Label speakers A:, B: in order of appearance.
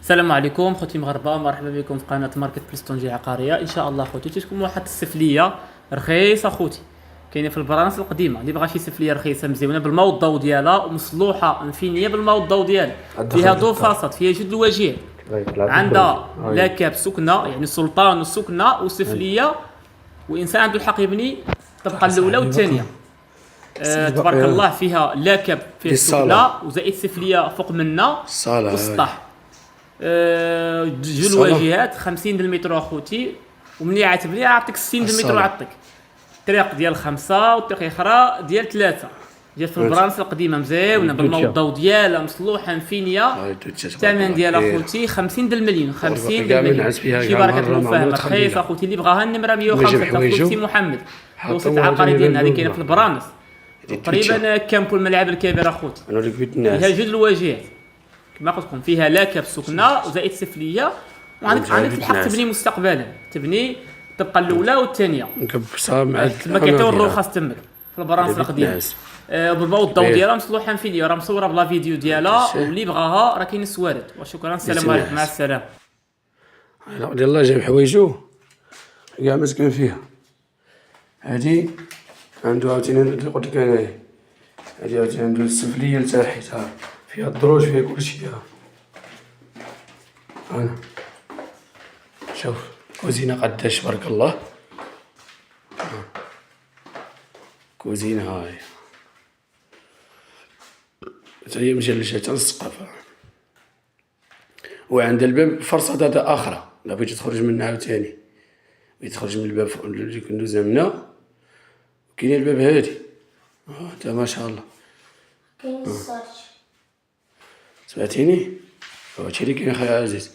A: السلام عليكم خوتي مغاربه، مرحبا بكم في قناه ماركت بليس طنجة عقاريه. ان شاء الله خوتي تجيكم واحد السفليه رخيصه خوتي، كاينه في البرانس القديمه. اللي بغى شي سفليه رخيصه مزيونه بالماء والضوء ديالها ومصلوحه مفينيه بالماء والضوء ديالها، فيها ضوء فاسط، فيها جد الوجيه، عندها لاكاب سكنه يعني سلطان وسكنه وسفليه، وانسان عنده الحق يبني الطبقه الاولى والثانيه. تبارك الله، فيها لاكاب فيه سكنه وزائد سفليه فوق منا والسطح. جوج الواجهات 50 المتر اخوتي، وملي عتبني عطيك 60 المتر عطيك طريق ديال 5 والطريق الاخرى ديال 3 جات في البرانس القديمه مزيونه بالماء والضوء ديالها مصلوحه مفينيه. الثمن ديالها اخوتي 50 المليون، 50 المليون. شي بركه المفاهمه رخيصه اخوتي. اللي بغاها النمره 105 تاخذ سي محمد وسط عقاري ديالنا اللي كاينه في البرانس تقريبا كامبو الملعب الكبير اخوتي. فيها جوج الواجهات كما قلت لكم، فيها لاكاب سكنه وزائد سفليه، وعندك الحق تبني مستقبلا، تبني الطبقه الاولى والثانيه
B: مكبسه مع
A: كما كيعطيو الرخص تمك في البرانس القديم. بالضوء والضوء ديالها مصلوحه فيديو، راه مصوره بلا فيديو ديالها، واللي بغاها راه كاين السوارد. وشكرا، السلام عليكم، مع السلامه.
B: ديال الله جايب حوايجو كاع مسكن فيها. هادي عنده عاوتاني اللي قلت لك انايا، هادي عاوتاني عنده السفليه لتحت، فيها الدروج، فيها كلشي. انا شوف كوزينه قداش تبارك الله، كوزينه هاي هي مجلشه حتى للسقف. وعند الباب فرصه اخرى لا بغيتي تخرج منها عاوتاني، بغيتي تخرج من الباب اللي كندوزها منا، كاين الباب هادي انت ما شاء الله.
C: كاين السيرش،
B: سمعتيني؟ هادشي اللي كاين اخويا عزيز.